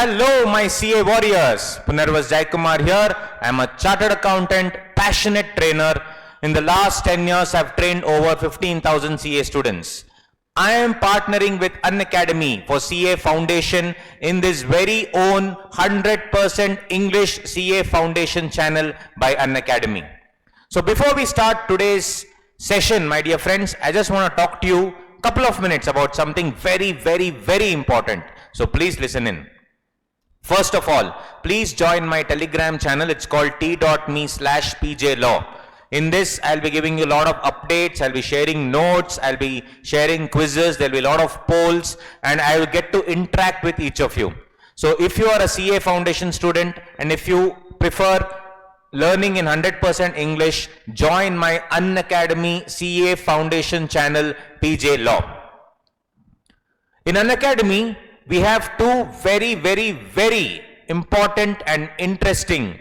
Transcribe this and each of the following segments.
Hello, my CA warriors. Punarvas Jaikumar here. I'm a chartered accountant, passionate trainer. In the last 10 years, I've trained over 15,000 CA students. I am partnering with Unacademy for CA Foundation in this very own 100% English CA Foundation channel by Unacademy. So before we start today's session, my dear friends, I just want to talk to you a couple of minutes about something very important. So please listen in. First of all, please join my Telegram channel. It's called t.me/pjlaw. In this, I'll be giving you a lot of updates. I'll be sharing notes. I'll be sharing quizzes. There'll be a lot of polls, and I will get to interact with each of you. So if you are a CA Foundation student, and if you prefer learning in 100% English, join my Unacademy CA Foundation channel, PJ Law. In Unacademy, we have two very important and interesting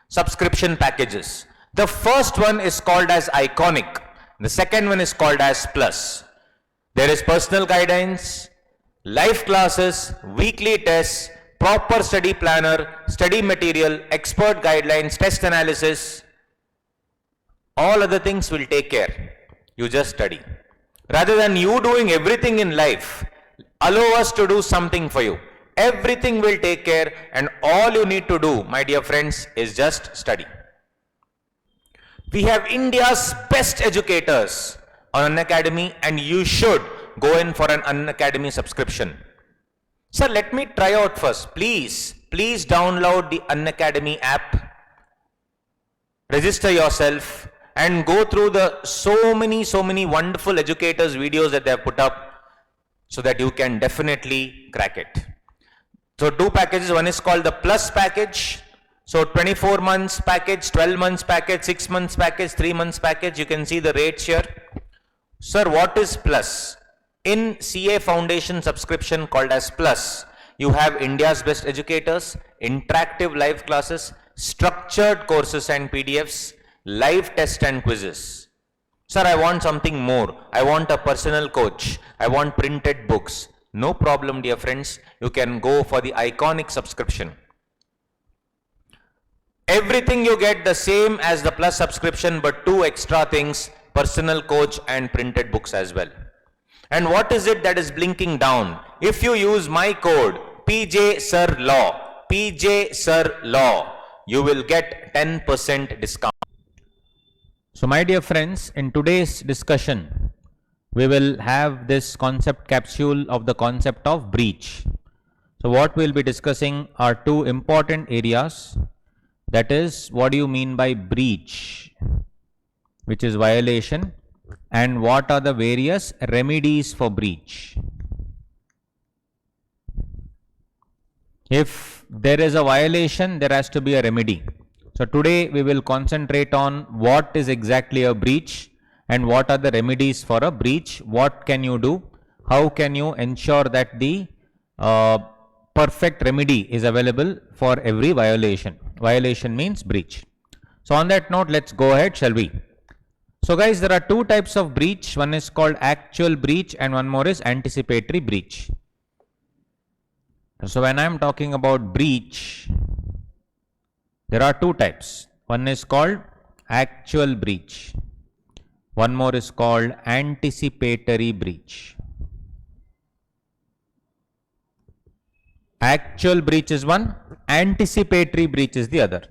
subscription packages. The first one is called as Iconic. The second one is called as Plus. There is personal guidance, live classes, weekly tests, proper study planner, study material, expert guidelines, test analysis. All other things will take care. You just study. Rather than you doing everything in life, allow us to do something for you. Everything will take care, and all you need to do, my dear friends, is just study. We have India's best educators on Unacademy, and you should go in for an Unacademy subscription. Sir, let me try out first. Please download the Unacademy app, register yourself, and go through the so many wonderful educators videos that they have put up, so that you can definitely crack it. So two packages. One is called the Plus package. So 24 months package, 12 months package, 6 months package, 3 months package. You can see the rates here. Sir, what is Plus? In CA Foundation subscription called as Plus, you have India's best educators, interactive live classes, structured courses and PDFs, live tests and quizzes. Sir, I want something more. I want a personal coach. I want printed books. No problem, dear friends. You can go for the Iconic subscription. Everything you get the same as the Plus subscription, but two extra things, personal coach and printed books as well. And what is it that is blinking down? If you use my code PJSirLaw, PJSirLaw, you will get 10% discount. So my dear friends, in today's discussion, we will have this concept capsule of the concept of breach. So what we'll be discussing are two important areas. That is, what do you mean by breach, which is violation, and what are the various remedies for breach. If there is a violation, there has to be a remedy. So today we will concentrate on what is exactly a breach and what are the remedies for a breach. What can you do? How can you ensure that the perfect remedy is available for every violation? Violation means breach. So on that note, let's go ahead, shall we? So guys, there are two types of breach. One is called actual breach and one more is anticipatory breach. So when I am talking about breach, there are two types. One is called actual breach. One more is called anticipatory breach. Actual breach is one, anticipatory breach is the other.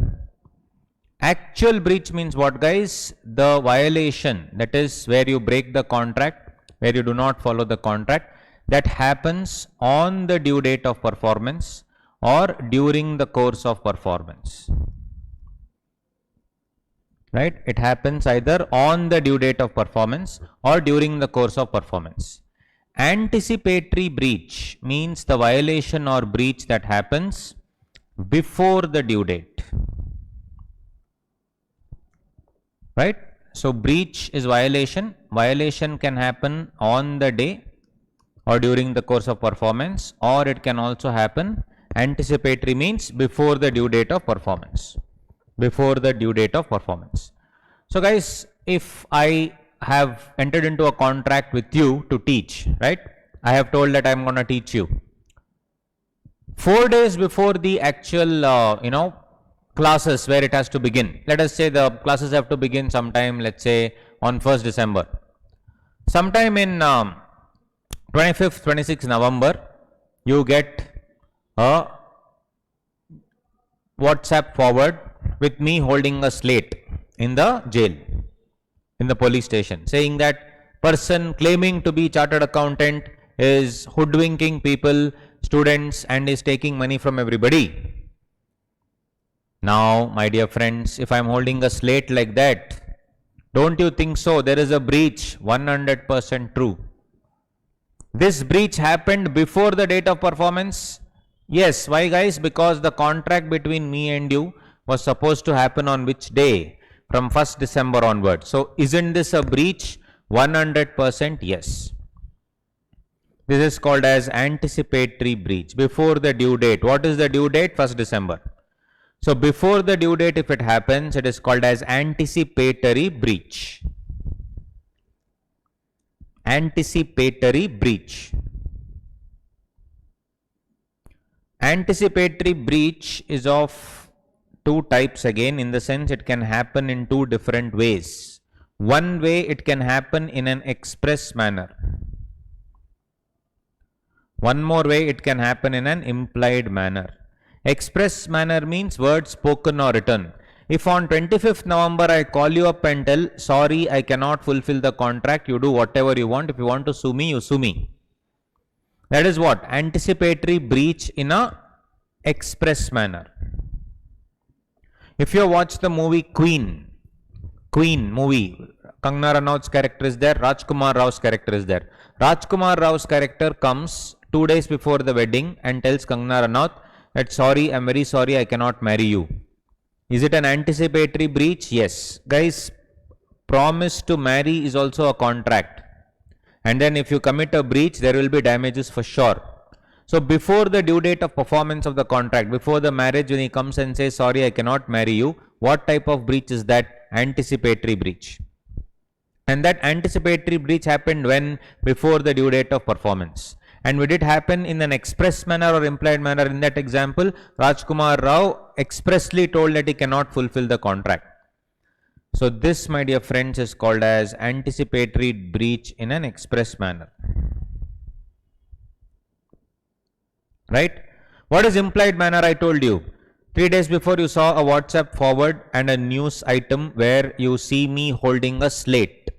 Actual breach means what, guys? The violation, that is where you break the contract, where you do not follow the contract, that happens on the due date of performance or during the course of performance. Right? It happens either on the due date of performance or during the course of performance. Anticipatory breach means the violation or breach that happens before the due date. Right? So breach is violation. Violation can happen on the day or during the course of performance, or it can also happen, anticipatory means before the due date of performance. Before the due date of performance. So guys, if I have entered into a contract with you to teach, right? I have told that I am going to teach you 4 days before the actual, classes where it has to begin. Let us say the classes have to begin sometime, let's say on 1st December. Sometime in 25th, 26th November, you get a WhatsApp forward with me holding a slate in the jail, in the police station, saying that person claiming to be chartered accountant is hoodwinking people, students, and is taking money from everybody. Now, my dear friends, if I am holding a slate like that, don't you think so? There is a breach, 100% true. This breach happened before the date of performance. Yes, why guys? Because the contract between me and you was supposed to happen on which day? From 1st December onward. So, isn't this a breach? 100% yes. This is called as anticipatory breach. Before the due date. What is the due date? 1st December. So, before the due date, if it happens, it is called as anticipatory breach. Anticipatory breach. Anticipatory breach is of two types again, in the sense it can happen in two different ways. One way, it can happen in an express manner. One more way, it can happen in an implied manner. Express manner means words spoken or written. If on 25th November I call you up and tell, sorry, I cannot fulfill the contract, you do whatever you want. If you want to sue me, you sue me. That is what? Anticipatory breach in a express manner. If you watch the movie Queen movie, Kangana Ranaut's character is there, Rajkumar Rao's character is there. Rajkumar Rao's character comes 2 days before the wedding and tells Kangana Ranaut that sorry, I'm very sorry, I cannot marry you. Is it an anticipatory breach? Yes. Guys, promise to marry is also a contract. And then if you commit a breach, there will be damages for sure. So before the due date of performance of the contract, before the marriage, when he comes and says, sorry, I cannot marry you, what type of breach is that? Anticipatory breach. And that anticipatory breach happened when? Before the due date of performance. And would it happen in an express manner or implied manner? In that example, Rajkumar Rao expressly told that he cannot fulfill the contract. So this, my dear friends, is called as anticipatory breach in an express manner. Right? What is implied manner? I told you. 3 days before, you saw a WhatsApp forward and a news item where you see me holding a slate.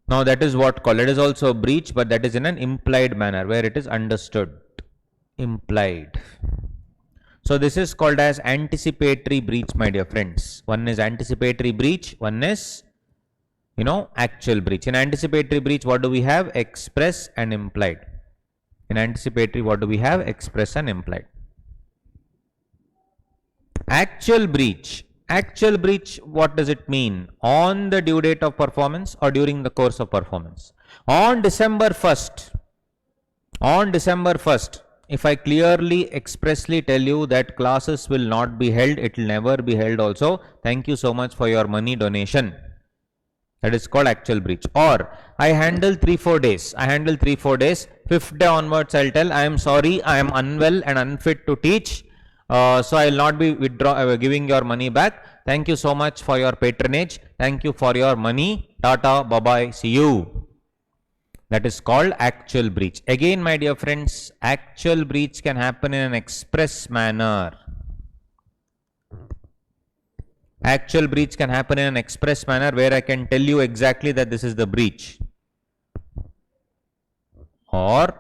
Now that is what called, it is also a breach, but that is in an implied manner where it is understood. Implied. So this is called as anticipatory breach, my dear friends. One is anticipatory breach, one is, actual breach. In anticipatory breach, what do we have? Express and implied. In anticipatory, what do we have? Express and implied. Actual breach. Actual breach, what does it mean? On the due date of performance or during the course of performance? On December 1st, if I clearly, expressly tell you that classes will not be held, it will never be held also, thank you so much for your money donation. That is called actual breach. Or I handle 3-4 days. 5th day onwards, I'll tell, I am sorry, I am unwell and unfit to teach. So I will not be giving your money back. Thank you so much for your patronage. Thank you for your money. Tata, bye-bye, see you. That is called actual breach. Again, my dear friends, actual breach can happen in an express manner. Actual breach can happen in an express manner where I can tell you exactly that this is the breach. Or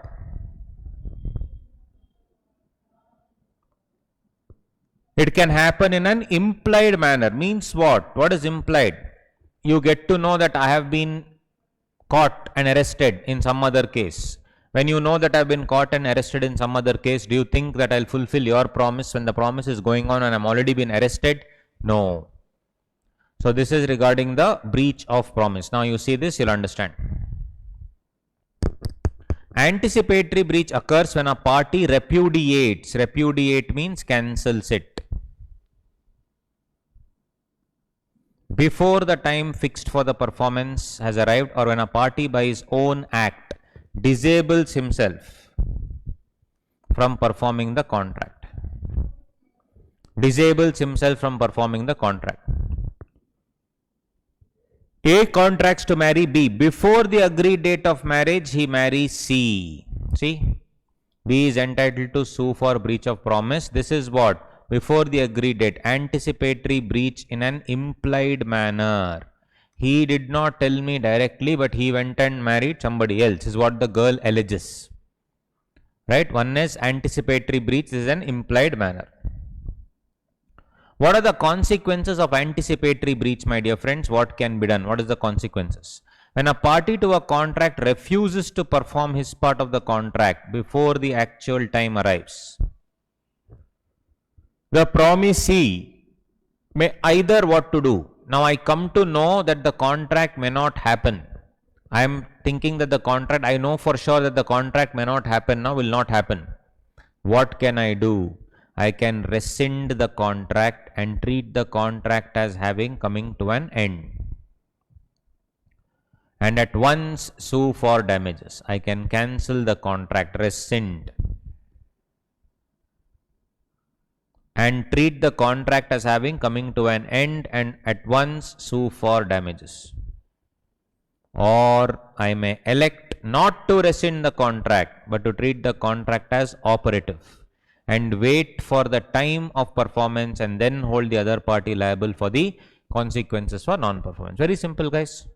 it can happen in an implied manner. Means what? What is implied? You get to know that I have been caught and arrested in some other case. When you know that I have been caught and arrested in some other case, do you think that I will fulfill your promise when the promise is going on and I am already been arrested? No. So this is regarding the breach of promise. Now you see this, you will understand. Anticipatory breach occurs when a party repudiates. Repudiate means cancels it. Before the time fixed for the performance has arrived, or when a party by his own act disables himself from performing the contract. Disables himself from performing the contract. A contracts to marry B. Before the agreed date of marriage, he marries C. See, B is entitled to sue for breach of promise. This is what? Before the agreed date. Anticipatory breach in an implied manner. He did not tell me directly, but he went and married somebody else, is what the girl alleges. Right? One is anticipatory breach, this is an implied manner. What are the consequences of anticipatory breach, my dear friends? What can be done? What is the consequences? When a party to a contract refuses to perform his part of the contract before the actual time arrives, the promisee may either what to do. Now I come to know that the contract may not happen. I am thinking that the contract, I know for sure that the contract may not happen now, will not happen. What can I do? I can rescind the contract and treat the contract as having coming to an end. And at once sue for damages. I can cancel the contract, rescind, and treat the contract as having coming to an end and at once sue for damages. Or I may elect not to rescind the contract but to treat the contract as operative and wait for the time of performance and then hold the other party liable for the consequences for non-performance. Very simple, guys.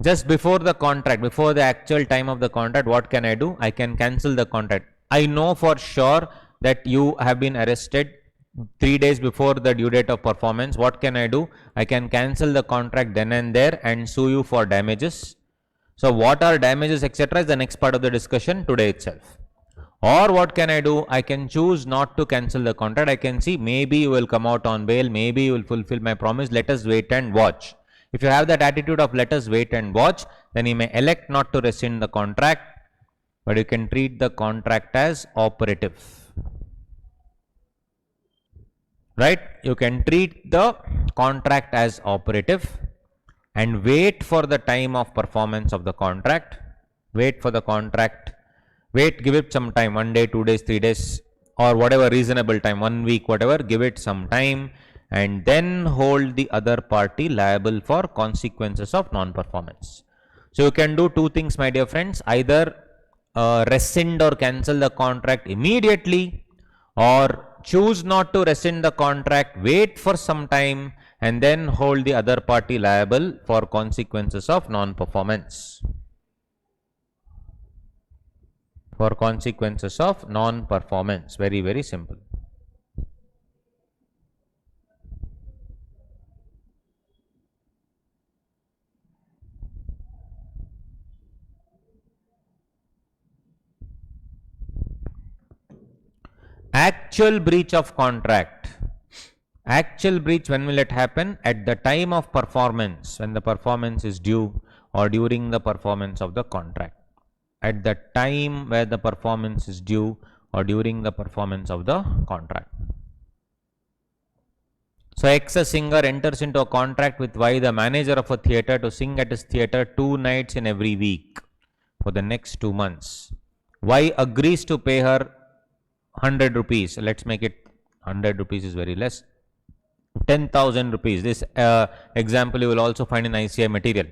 Just before the contract, before the actual time of the contract, what can I do? I can cancel the contract. I know for sure that you have been arrested 3 days before the due date of performance. What can I do? I can cancel the contract then and there and sue you for damages. So what are damages, etc. is the next part of the discussion today itself. Or what can I do? I can choose not to cancel the contract. I can see maybe you will come out on bail, maybe you will fulfill my promise, let us wait and watch. If you have that attitude of let us wait and watch, then you may elect not to rescind the contract, but you can treat the contract as operative. Right? You can treat the contract as operative and wait for the time of performance of the contract. Wait for the contract. Wait, give it some time, 1 day, 2 days, 3 days, or whatever reasonable time, 1 week, whatever, give it some time and then hold the other party liable for consequences of non-performance. So you can do two things, my dear friends, either rescind or cancel the contract immediately, or choose not to rescind the contract, wait for some time and then hold the other party liable for consequences of non-performance. For consequences of non-performance. Very, very simple. Actual breach of contract. Actual breach, when will it happen? At the time of performance, when the performance is due or during the performance of the contract. At the time where the performance is due or during the performance of the contract. So X, a singer, enters into a contract with Y, the manager of a theatre, to sing at his theatre 2 nights in every week for the next 2 months. Y agrees to pay her 100 rupees. Let's make it 100 rupees is very less. 10,000 rupees. This example you will also find in ICI material.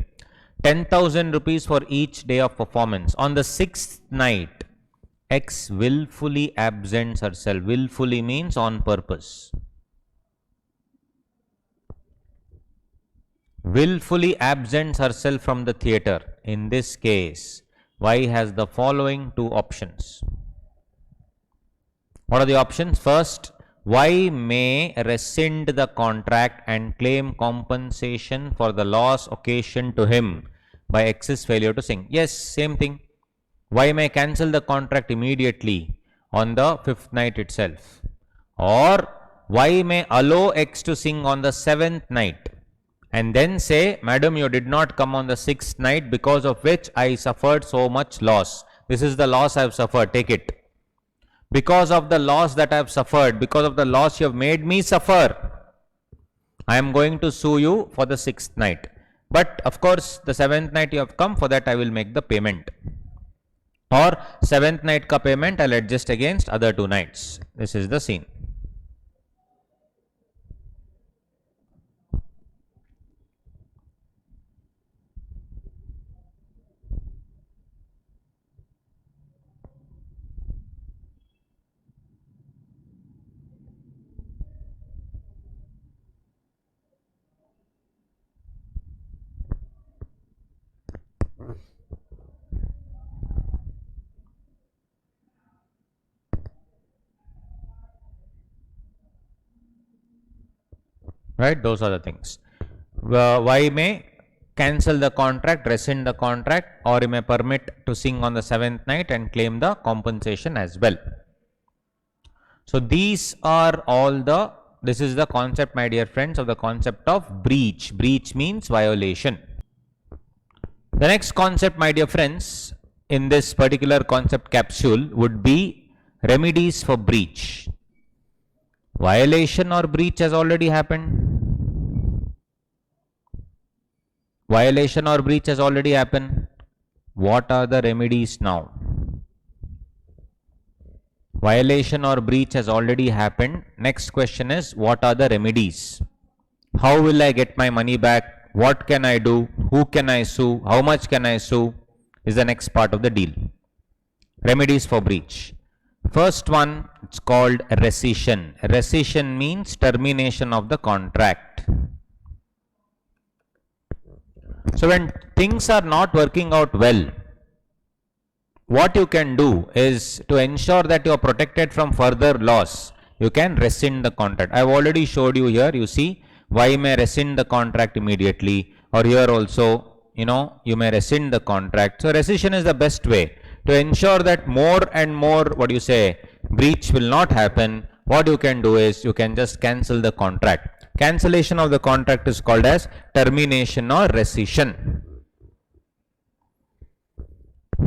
10,000 rupees for each day of performance. On the 6th night, X willfully absents herself. Willfully means on purpose. Willfully absents herself from the theatre. In this case, Y has the following 2 options. What are the options? First, Y may rescind the contract and claim compensation for the loss occasioned to him by X's failure to sing. Yes, same thing. Y may cancel the contract immediately on the 5th night itself. Or Y may allow X to sing on the 7th night and then say, Madam, you did not come on the 6th night, because of which I suffered so much loss. This is the loss I have suffered, take it. Because of the loss that I have suffered, because of the loss you have made me suffer, I am going to sue you for the 6th night. But of course, the 7th night you have come, for that I will make the payment. or seventh night ka payment I'll adjust against other 2 nights. This is the scene. Right, those are the things. Y may cancel the contract, rescind the contract, or he may permit to sing on the 7th night and claim the compensation as well. So these are all this is the concept, my dear friends, of the concept of breach. Breach means violation. The next concept, my dear friends, in this particular concept capsule would be remedies for breach. Violation or breach has already happened. Violation or breach has already happened. What are the remedies now? Violation or breach has already happened. Next question is, what are the remedies? How will I get my money back? What can I do? Who can I sue? How much can I sue? Is the next part of the deal. Remedies for breach. First one, it's called rescission. Rescission means termination of the contract. So when things are not working out well, what you can do is, to ensure that you are protected from further loss, you can rescind the contract. I have already showed you here. You see, Y may rescind the contract immediately, or here also, you may rescind the contract. So rescission is the best way to ensure that more and more, breach will not happen. What you can do is, you can just cancel the contract. Cancellation of the contract is called as termination or rescission.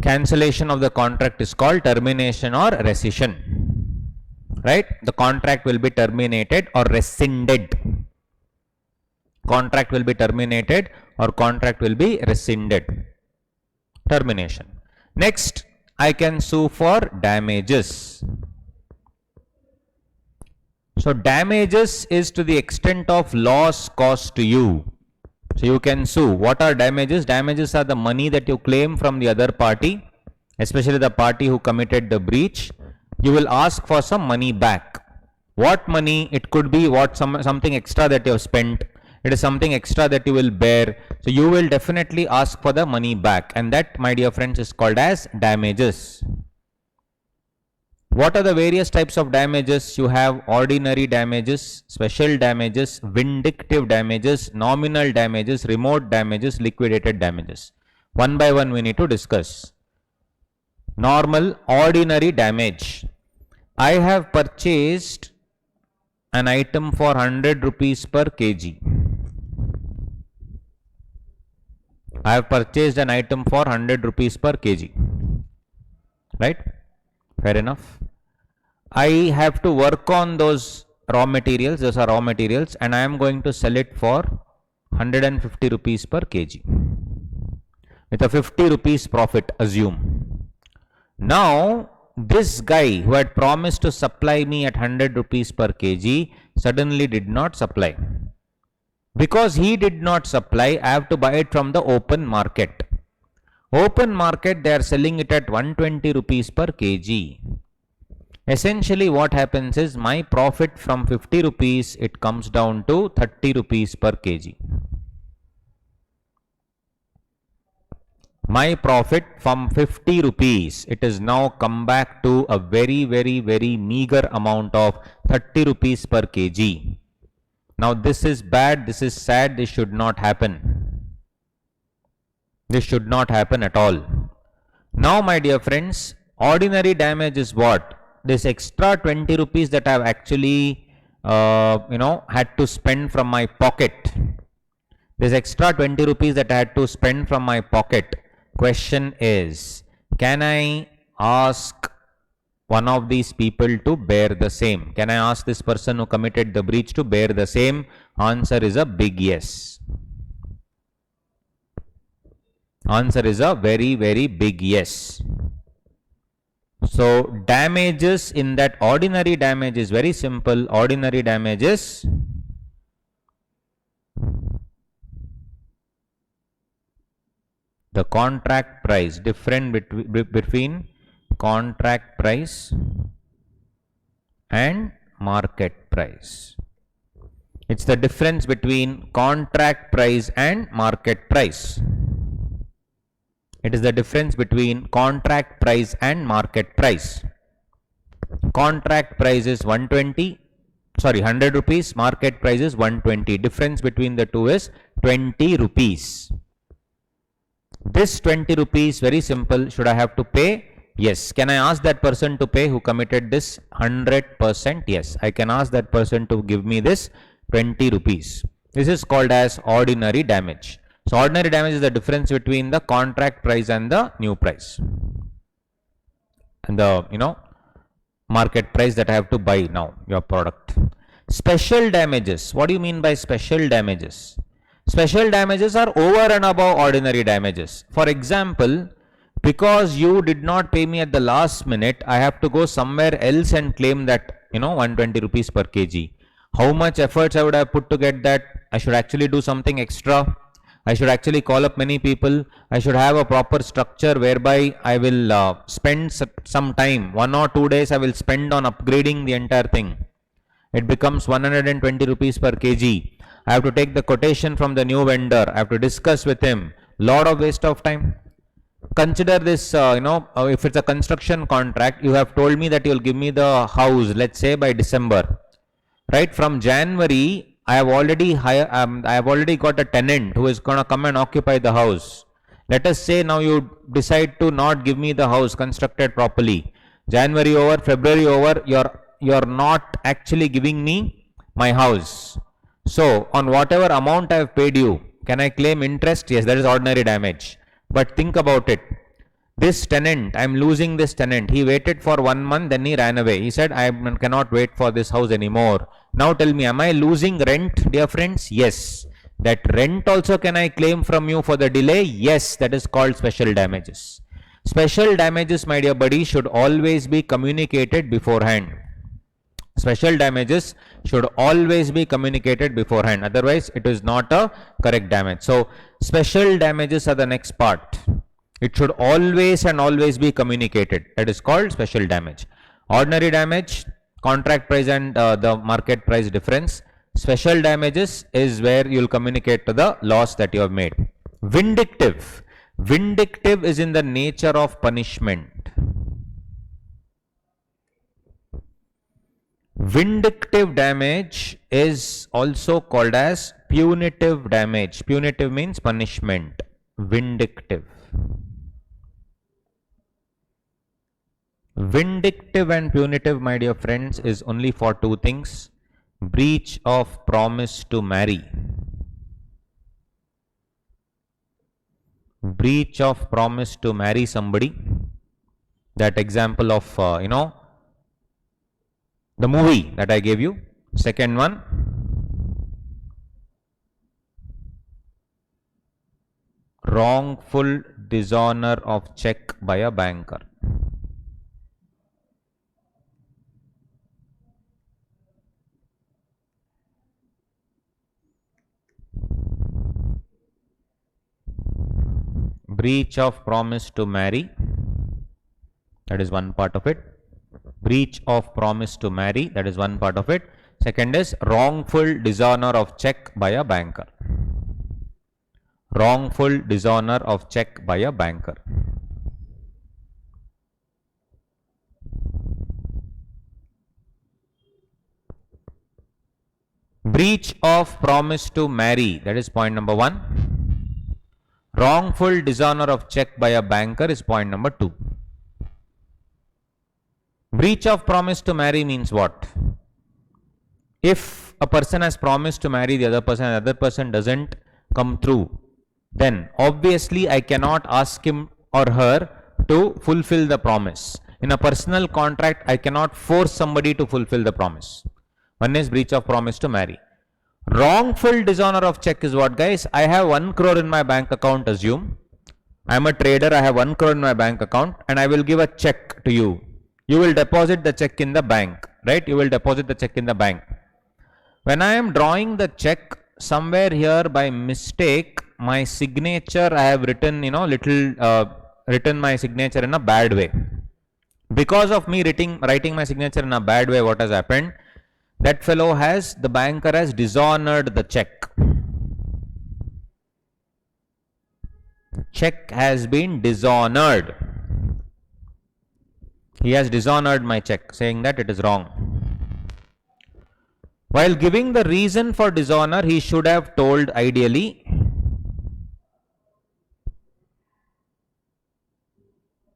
Cancellation of the contract is called termination or rescission. Right? The contract will be terminated or rescinded. Contract will be terminated or contract will be rescinded. Termination. Next, I can sue for damages. So damages is to the extent of loss caused to you. So you can sue. What are damages? Damages are the money that you claim from the other party, especially the party who committed the breach. You will ask for some money back. What money? It could be something extra that you have spent. It is something extra that you will bear. So you will definitely ask for the money back, and that, my dear friends, is called as damages. What are the various types of damages? You have ordinary damages, special damages, vindictive damages, nominal damages, remote damages, liquidated damages. One by one we need to discuss. Normal, ordinary damage. I have purchased an item for 100 rupees per kg. I have purchased an item for 100 rupees per kg. Right? Fair enough. I have to work on those raw materials. Those are raw materials, and I am going to sell it for 150 rupees per kg. With a 50 rupees profit, assume. Now, this guy who had promised to supply me at 100 rupees per kg suddenly did not supply. Because he did not supply, I have to buy it from the open market. Open market, they are selling it at 120 rupees per kg. Essentially what happens is, my profit from 50 rupees, it comes down to 30 rupees per kg. My profit from 50 rupees, it is now come back to a very, very, very meager amount of 30 rupees per kg. Now this is bad, this is sad, this should not happen. This should not happen at all. Now, my dear friends, ordinary damage is what? This extra 20 rupees that I have actually, had to spend from my pocket. This extra 20 rupees that I had to spend from my pocket. Question is, can I ask one of these people to bear the same? Can I ask this person who committed the breach to bear the same? Answer is a big yes. Answer is a very, very big yes. So damages in that ordinary damage is very simple. Ordinary damage is the contract price, difference between contract price and market price. It's the difference between contract price and market price. It is the difference between contract price and market price. Contract price is 100 rupees, market price is 120. Difference between the two is 20 rupees. This 20 rupees, very simple, should I have to pay? Yes. Can I ask that person to pay who committed this 100%? Yes. I can ask that person to give me this 20 rupees. This is called as ordinary damage. So ordinary damage is the difference between the contract price and the new price. And the, market price that I have to buy now, your product. Special damages. What do you mean by special damages? Special damages are over and above ordinary damages. For example, because you did not pay me at the last minute, I have to go somewhere else and claim that, 120 rupees per kg. How much efforts I would have put to get that? I should actually do something extra. I should actually call up many people. I should have a proper structure whereby I will spend some time, 1 or 2 days I will spend on upgrading the entire thing. It becomes 120 rupees per kg. I have to take the quotation from the new vendor. I have to discuss with him. Lot of waste of time. Consider this, if it's a construction contract, you have told me that you will give me the house, let's say by December. Right, from January, I have already got a tenant who is going to come and occupy the house. Let us say now you decide to not give me the house constructed properly. January over, February over, you're not actually giving me my house. So on whatever amount I have paid you, can I claim interest? Yes, that is ordinary damage. But think about it. This tenant, I am losing this tenant. He waited for 1 month, then he ran away. He said, I cannot wait for this house anymore. Now tell me, am I losing rent, dear friends? Yes. That rent also can I claim from you for the delay? Yes, that is called special damages. Special damages, my dear buddy, should always be communicated beforehand. Special damages should always be communicated beforehand. Otherwise, it is not a correct damage. So, special damages are the next part. It should always and always be communicated. That is called special damage. Ordinary damage, contract price and the market price difference. Special damages is where you will communicate to the loss that you have made. Vindictive. Vindictive is in the nature of punishment. Vindictive damage is also called as punitive damage. Punitive means punishment. Vindictive. Vindictive and punitive, my dear friends, is only for 2 things. Breach of promise to marry. Breach of promise to marry somebody. That example of, the movie that I gave you. Second one, wrongful dishonor of check by a banker. Breach of promise to marry, that is one part of it. Breach of promise to marry, that is one part of it. Second is wrongful dishonor of check by a banker. Wrongful dishonor of check by a banker. Breach of promise to marry, that is point number 1. Wrongful dishonor of check by a banker is point number 2. Breach of promise to marry means what? If a person has promised to marry the other person and the other person doesn't come through, then obviously I cannot ask him or her to fulfill the promise. In a personal contract, I cannot force somebody to fulfill the promise. One is breach of promise to marry. Wrongful dishonor of check is what, guys? I have 1 crore in my bank account, assume. I am a trader, I have 1 crore in my bank account and I will give a check to you. You will deposit the check in the bank, right? You will deposit the check in the bank. When I am drawing the check, somewhere here by mistake, my signature I have written, written my signature in a bad way. Because of me writing my signature in a bad way, what has happened? That fellow the banker has dishonored the check. Check has been dishonored. He has dishonored my check, saying that it is wrong. While giving the reason for dishonor, he should have told ideally,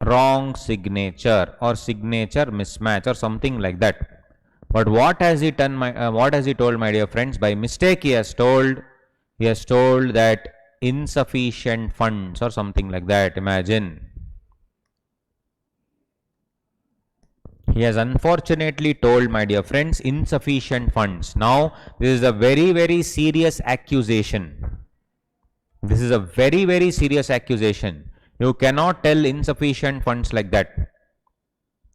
wrong signature or signature mismatch or something like that. But what has he done? What has he told, my dear friends? By mistake, he has told that insufficient funds or something like that. Imagine. He has unfortunately told, my dear friends, insufficient funds. Now, this is a very, very serious accusation. This is a very, very serious accusation. You cannot tell insufficient funds like that.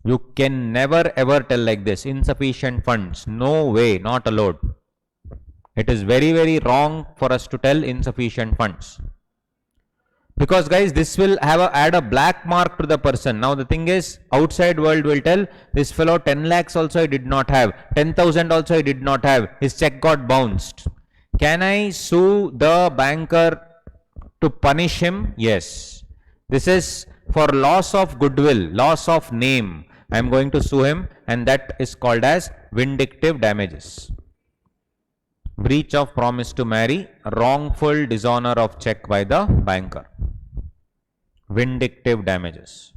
You can never ever tell like this. Insufficient funds. No way, not allowed. It is very, very wrong for us to tell insufficient funds. Because guys, this will add a black mark to the person. Now the thing is, outside world will tell, this fellow 10 lakhs also he did not have, 10,000 also he did not have, his check got bounced. Can I sue the banker to punish him? Yes. This is for loss of goodwill, loss of name. I am going to sue him, and that is called as vindictive damages. Breach of promise to marry, wrongful dishonor of check by the banker. Vindictive damages.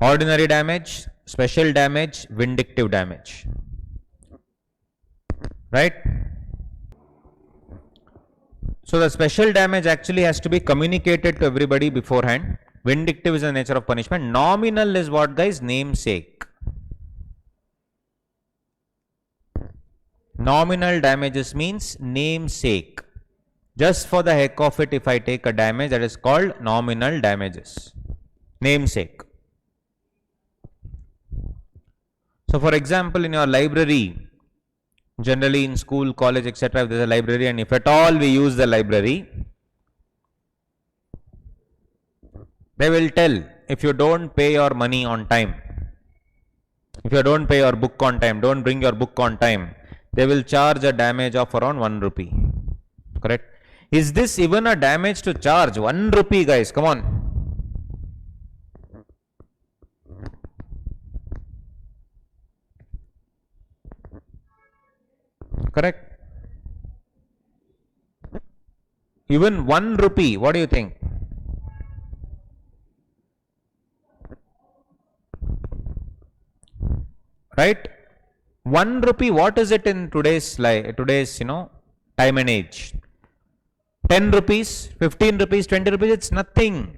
Ordinary damage, special damage, vindictive damage. Right? So the special damage actually has to be communicated to everybody beforehand. Vindictive is the nature of punishment. Nominal is what, guys? Namesake. Nominal damages means namesake. Just for the heck of it, if I take a damage, that is called nominal damages. Namesake. So for example, in your library, generally in school, college, etc., if there is a library, and if at all we use the library, they will tell, if you don't pay your money on time, if you don't pay your book on time, don't bring your book on time, they will charge a damage of around 1 rupee. Correct? Is this even a damage to charge? 1 rupee, guys, come on. Correct? Even 1 rupee, what do you think? Right? 1 rupee, what is it in today's time and age? 10 rupees, 15 rupees, 20 rupees, it's nothing.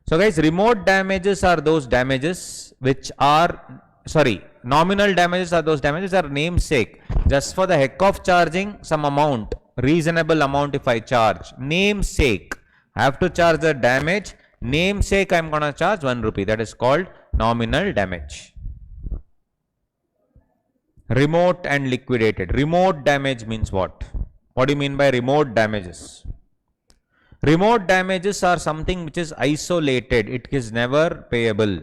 So guys, remote damages are those damages which are, nominal damages are those damages are namesake. Just for the heck of charging some amount, reasonable amount if I charge, namesake. I have to charge the damage, namesake I am going to charge 1 rupee. That is called nominal damage. Remote and liquidated. Remote damage means what? What do you mean by remote damages? Remote damages are something which is isolated. It is never payable.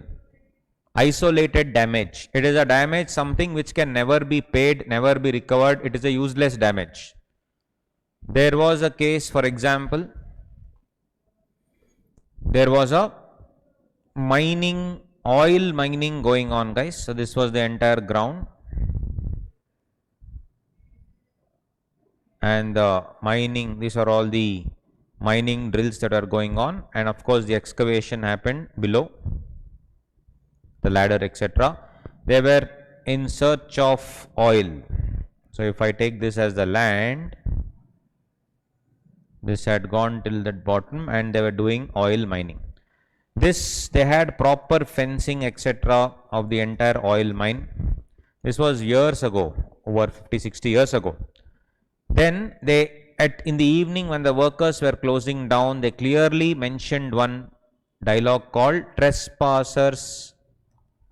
Isolated damage. It is a damage, something which can never be paid, never be recovered. It is a useless damage. There was a case, for example, there was a oil mining going on, guys. So this was the entire ground. And the mining, these are all the mining drills that are going on, and of course the excavation happened below, the ladder, etc. They were in search of oil. So if I take this as the land, this had gone till that bottom and they were doing oil mining. This, they had proper fencing, etc. of the entire oil mine. This was years ago, over 50-60 years ago. Then they in the evening when the workers were closing down, they clearly mentioned one dialogue called trespassers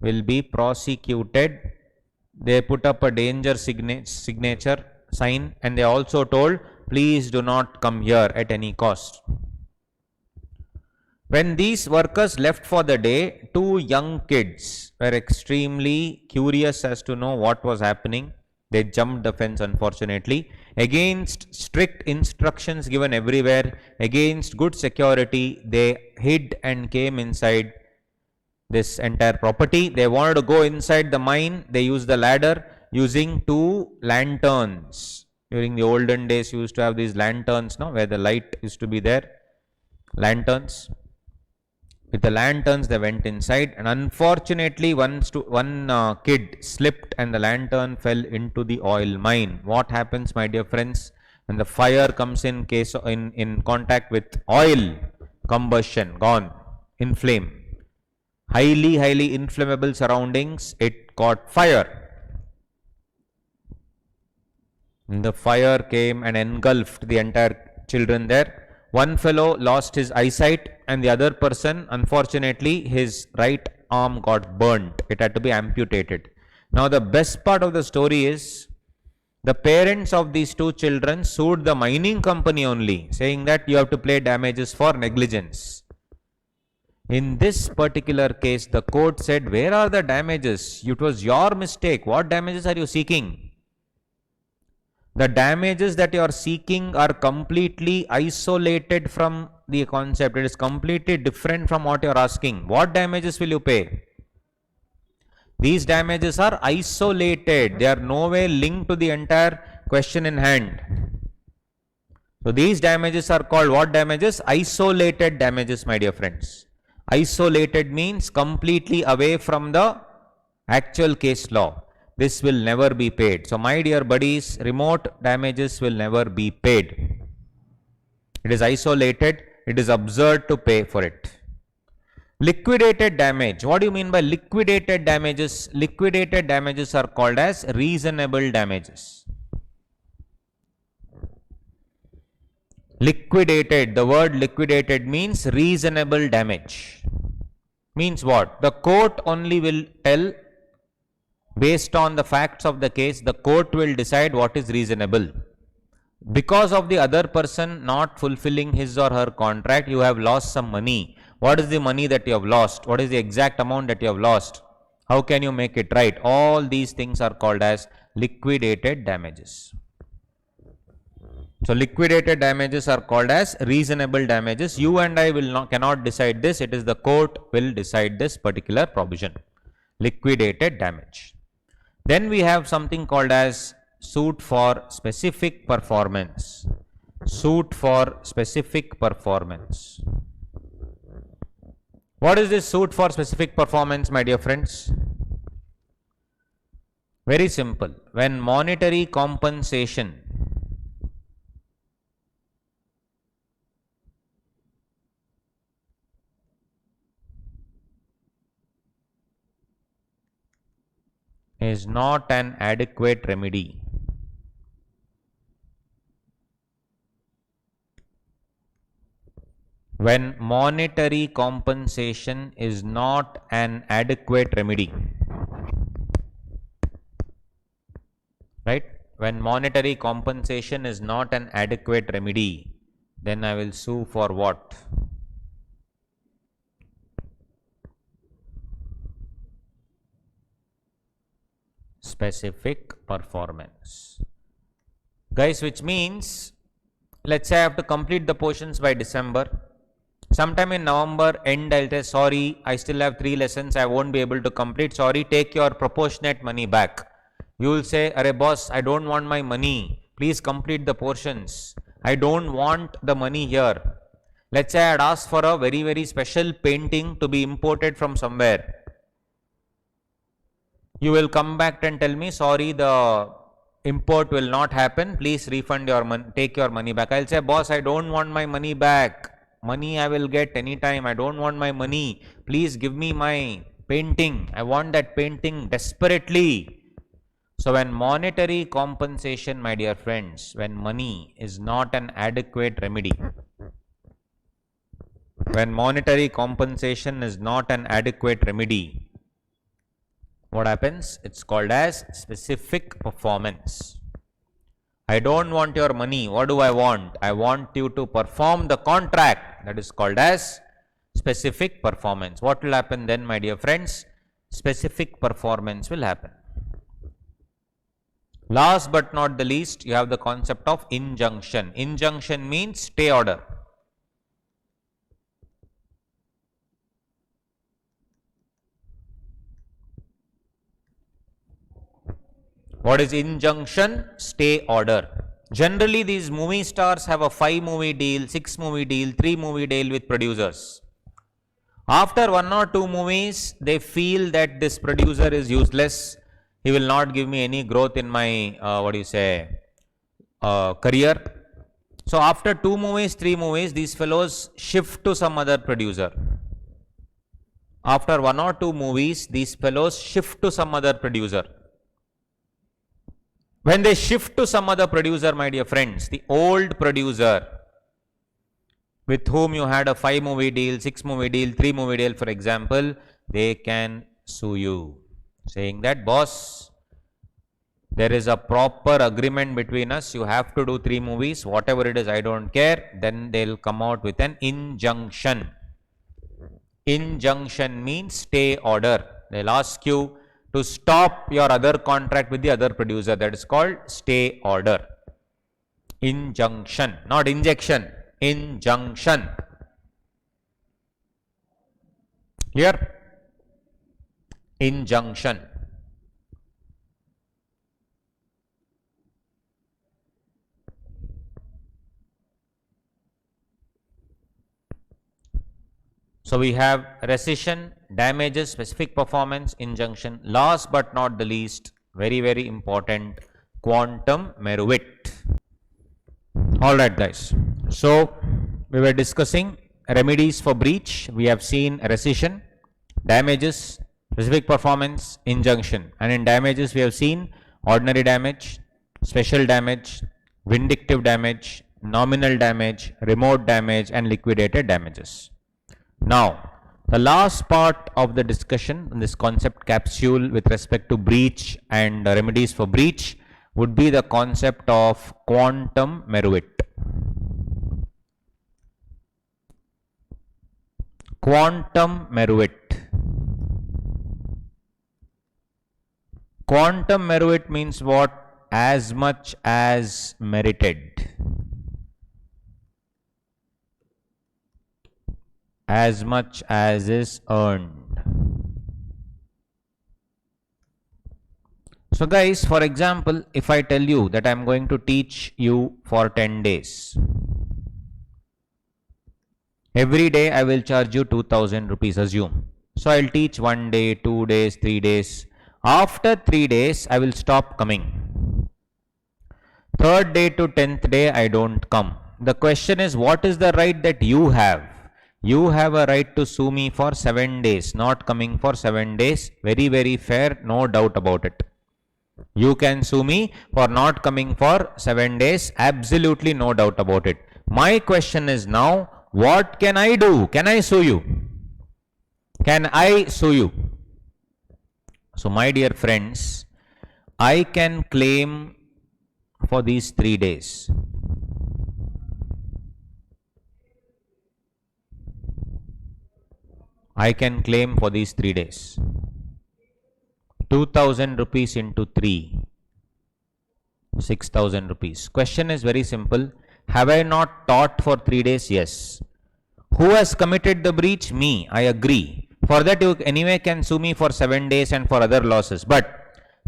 will be prosecuted. They put up a danger signature sign, and they also told, please do not come here at any cost. When these workers left for the day, two young kids were extremely curious as to know what was happening. They jumped the fence, unfortunately. Against strict instructions given everywhere, against good security, they hid and came inside this entire property. They wanted to go inside the mine. They used the ladder using two lanterns. During the olden days, you used to have these lanterns, no, where the light used to be there. Lanterns. With the lanterns, they went inside, and unfortunately, one kid slipped and the lantern fell into the oil mine. What happens, my dear friends, when the fire comes in contact with oil? Combustion, gone, in flame. Highly inflammable surroundings, it caught fire. And the fire came and engulfed the entire children there. One fellow lost his eyesight, and the other person, unfortunately, his right arm got burnt. It had to be amputated. Now, the best part of the story is the parents of these two children sued the mining company only, saying that you have to pay damages for negligence. In this particular case, the court said, where are the damages? It was your mistake. What damages are you seeking? The damages that you are seeking are completely isolated from the concept. It is completely different from what you are asking. What damages will you pay? These damages are isolated. They are no way linked to the entire question in hand. So these damages are called what damages? Isolated damages, my dear friends. Isolated means completely away from the actual case law. This will never be paid. So my dear buddies, remote damages will never be paid. It is isolated. It is absurd to pay for it. Liquidated damage. What do you mean by liquidated damages? Liquidated damages are called as reasonable damages. Liquidated, the word liquidated means reasonable damage. Means what? The court only will tell, based on the facts of the case, the court will decide what is reasonable. Because of the other person not fulfilling his or her contract, you have lost some money. What is the money that you have lost? What is the exact amount that you have lost? How can you make it right? All these things are called as liquidated damages. So liquidated damages are called as reasonable damages. You and I cannot decide this. It is the court will decide this particular provision. Liquidated damage. Then we have something called as suit for specific performance. Suit for specific performance. What is this suit for specific performance, my dear friends? Very simple. When monetary compensation is not an adequate remedy, when monetary compensation is not an adequate remedy, right? When monetary compensation is not an adequate remedy, then I will sue for what? Specific performance. Guys, which means, let's say I have to complete the portions by December. Sometime in November end, I'll say, sorry, I still have 3 lessons, I won't be able to complete. Sorry, take your proportionate money back. You will say, Arey boss, I don't want my money. Please complete the portions. I don't want the money here. Let's say I had asked for a very special painting to be imported from somewhere. You will come back and tell me, sorry, the import will not happen. Please refund your money, take your money back. I'll say, boss, I don't want my money back. Money I will get anytime. I don't want my money. Please give me my painting. I want that painting desperately. So when monetary compensation, my dear friends, when money is not an adequate remedy, when monetary compensation is not an adequate remedy, what happens? It's called as specific performance. I don't want your money. What do I want? I want you to perform the contract. That is called as specific performance. What will happen then, my dear friends? Specific performance will happen. Last but not the least, you have the concept of injunction. Injunction means stay order. What is injunction? Stay order. Generally, these movie stars have a 5-movie deal, 6-movie deal, 3-movie deal with producers. After 1 or 2 movies, they feel that this producer is useless. He will not give me any growth in my, career. So after 2 movies, 3 movies, these fellows shift to some other producer. After 1 or 2 movies, these fellows shift to some other producer. When they shift to some other producer, my dear friends, the old producer with whom you had a 5-movie deal, 6-movie deal, 3-movie deal, for example, they can sue you, saying that, boss, there is a proper agreement between us. You have to do 3 movies, whatever it is, I don't care. Then they'll come out with an injunction. Injunction means stay order. They'll ask you to stop your other contract with the other producer. That is called stay order. Injunction, not injection. Injunction. Clear? Injunction. So we have rescission, damages, specific performance, injunction. Last but not the least, very, very important, quantum meruit. Alright guys, so we were discussing remedies for breach. We have seen rescission, damages, specific performance, injunction. And in damages we have seen ordinary damage, special damage, vindictive damage, nominal damage, remote damage and liquidated damages. Now, the last part of the discussion in this concept capsule with respect to breach and remedies for breach would be the concept of quantum meruit. Quantum meruit. Quantum meruit means what? As much as merited. As much as is earned. So guys, for example, if I tell you that I am going to teach you for 10 days, every day I will charge you 2000 rupees, assume. So I will teach 1 day, 2 days, 3 days. After 3 days, I will stop coming. 3rd day to 10th day, I don't come. The question is, what is the right that you have? You have a right to sue me for 7 days, not coming for 7 days. Very, very fair, no doubt about it. You can sue me for not coming for 7 days, absolutely no doubt about it. My question is now, what can I do? Can I sue you? Can I sue you? So my dear friends, I can claim for these 3 days. I can claim for these 3 days. 2000 rupees into 3, 6000 rupees. Question is very simple. Have I not taught for 3 days? Yes. Who has committed the breach? Me. I agree. For that you anyway can sue me for 7 days and for other losses. But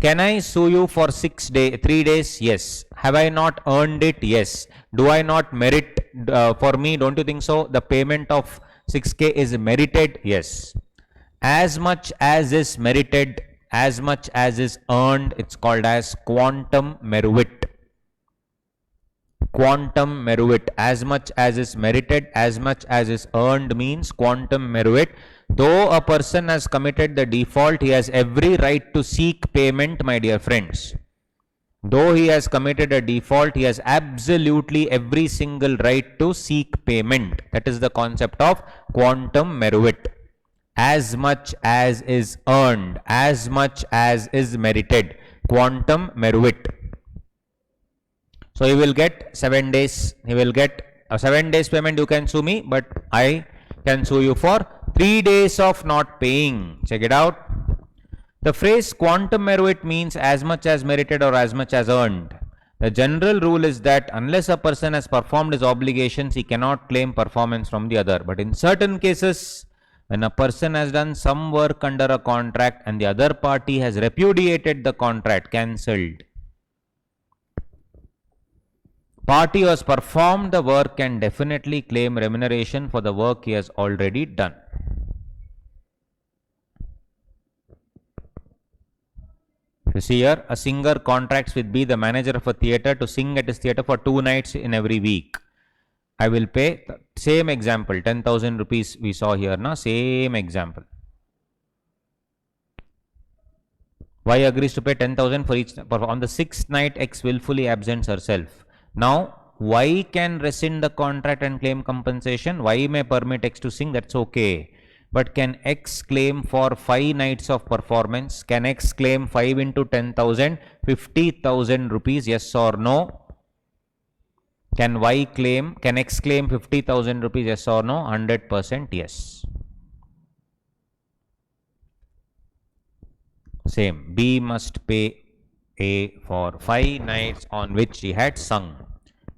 can I sue you for 3 days? Yes. Have I not earned it? Yes. Do I not merit for me? Don't you think so? The payment of 6K is merited? Yes. As much as is merited, as much as is earned, it's called as quantum meruit. Quantum meruit. As much as is merited, as much as is earned means quantum meruit. Though a person has committed the default, he has every right to seek payment, my dear friends. Though he has committed a default, he has absolutely every single right to seek payment. That is the concept of quantum meruit. As much as is earned, as much as is merited. Quantum meruit. So he will get 7 days. He will get a 7 days payment. You can sue me, but I can sue you for 3 days of not paying. Check it out. The phrase quantum meruit means as much as merited or as much as earned. The general rule is that unless a person has performed his obligations, he cannot claim performance from the other. But in certain cases, when a person has done some work under a contract and the other party has repudiated the contract, cancelled, party who has performed the work can definitely claim remuneration for the work he has already done. You see here, a singer contracts with B, the manager of a theatre, to sing at his theatre for 2 nights in every week. I will pay, same example, 10,000 rupees we saw here, na? Same example. Y agrees to pay 10,000 for each, on the 6th night, X willfully absents herself. Now, Y can rescind the contract and claim compensation. Y may permit X to sing, that's okay. But can X claim for 5 nights of performance? Can X claim 5 into 10,000, 50,000 rupees? Yes or no? Can Y claim, can X claim 50,000 rupees? Yes or no? 100% yes. Same. B must pay A for 5 nights on which she had sung.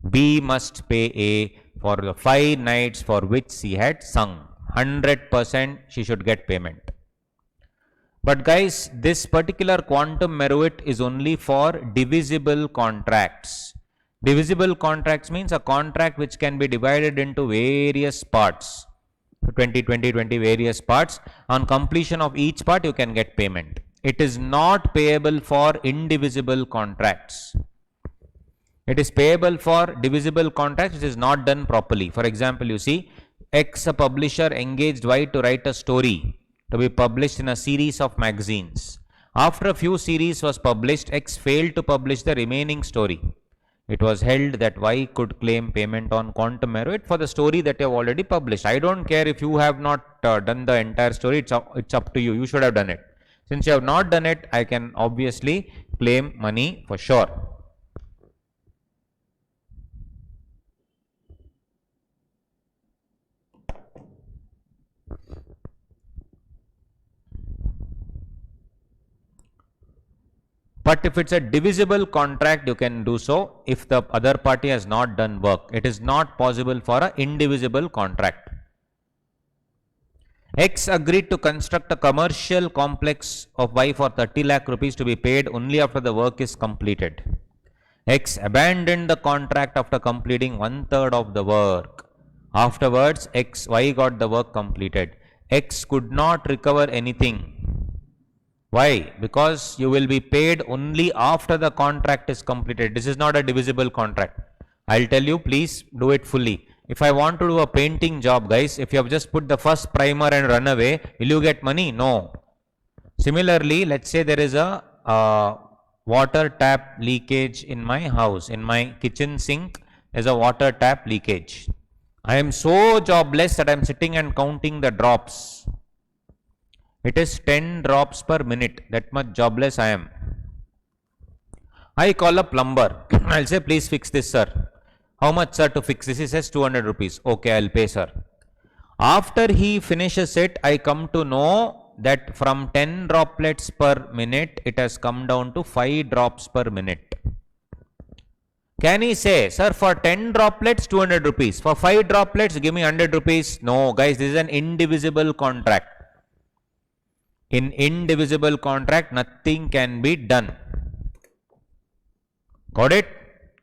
B must pay A for the 5 nights for which she had sung. 100% she should get payment. But guys, this particular quantum meruit is only for divisible contracts. Divisible contracts means a contract which can be divided into various parts. 20, 20, 20 various parts. On completion of each part, you can get payment. It is not payable for indivisible contracts. It is payable for divisible contracts which is not done properly. For example, you see, X, a publisher, engaged Y to write a story to be published in a series of magazines. After a few series was published, X failed to publish the remaining story. It was held that Y could claim payment on quantum meruit for the story that you have already published. I don't care if you have not done the entire story, it's up to you. You should have done it. Since you have not done it, I can obviously claim money for sure. But if it's a divisible contract, you can do so if the other party has not done work. It is not possible for an indivisible contract. X agreed to construct a commercial complex of Y for 30 lakh rupees to be paid only after the work is completed. X abandoned the contract after completing 1/3 of the work. Afterwards, Y got the work completed. X could not recover anything. Why? Because you will be paid only after the contract is completed. This is not a divisible contract. I'll tell you, please do it fully. If I want to do a painting job, guys, if you have just put the first primer and run away, will you get money? No. Similarly, let's say there is a water tap leakage in my house. In my kitchen sink, there's a water tap leakage. I am so jobless that I am sitting and counting the drops. It is 10 drops per minute. That much jobless I am. I call a plumber. I'll say, please fix this, sir. How much, sir, to fix this? He says 200 rupees. Okay, I'll pay, sir. After he finishes it, I come to know that from 10 droplets per minute, it has come down to 5 drops per minute. Can he say, sir, for 10 droplets, 200 rupees. For 5 droplets, give me 100 rupees. No, guys, this is an indivisible contract. In indivisible contract, nothing can be done. Got it?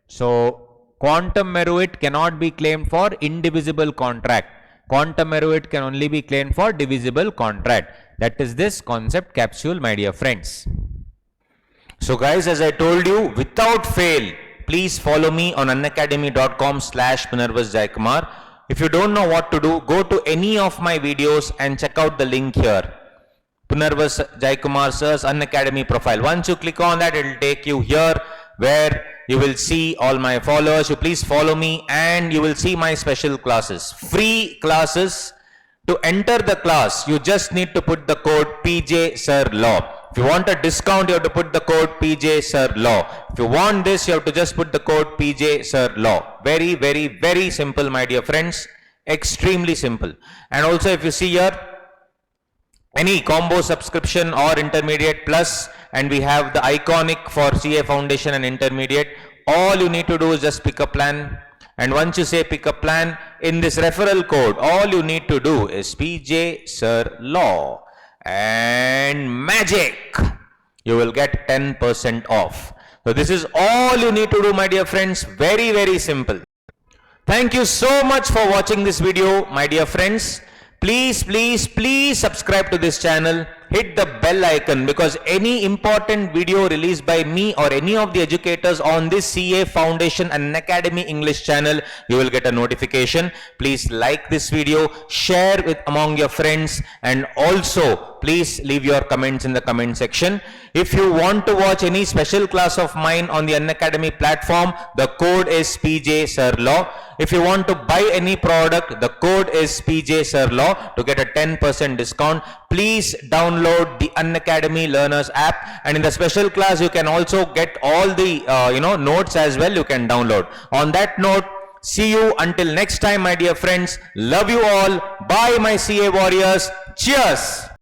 So, quantum meruit cannot be claimed for indivisible contract. Quantum meruit can only be claimed for divisible contract. That is this concept capsule, my dear friends. So guys, as I told you, without fail, please follow me on unacademy.com/Punarvas Jaikumar. If you don't know what to do, go to any of my videos and check out the link here. Punarvas Jaikumar Sir's Unacademy profile. Once you click on that, it will take you here where you will see all my followers. You please follow me and you will see my special classes. Free classes. To enter the class, you just need to put the code PJ Sir Law. If you want a discount, you have to put the code PJ Sir Law. If you want this, you have to just put the code PJ Sir Law. Very, very, very simple, my dear friends. Extremely simple. And also, if you see here, any combo subscription or intermediate plus, and we have the iconic for CA Foundation and intermediate. All you need to do is just pick a plan. And once you say pick a plan, in this referral code, all you need to do is PJ Sir Law. And magic, you will get 10% off. So this is all you need to do, my dear friends. Very, very simple. Thank you so much for watching this video, my dear friends. Please, please, please subscribe to this channel. Hit the bell icon, because any important video released by me or any of the educators on this CA Foundation and Academy English channel, you will get a notification. Please like this video, share with among your friends, and also please leave your comments in the comment section. If you want to watch any special class of mine on the Unacademy platform, the code is PJ Sir Law. If you want to buy any product, the code is PJ Sir Law to get a 10% discount. Please download the Unacademy Learners app, and in the special class you can also get all the notes as well. You can download. On that note, see you until next time, my dear friends. Love you all. Bye, my CA warriors. Cheers.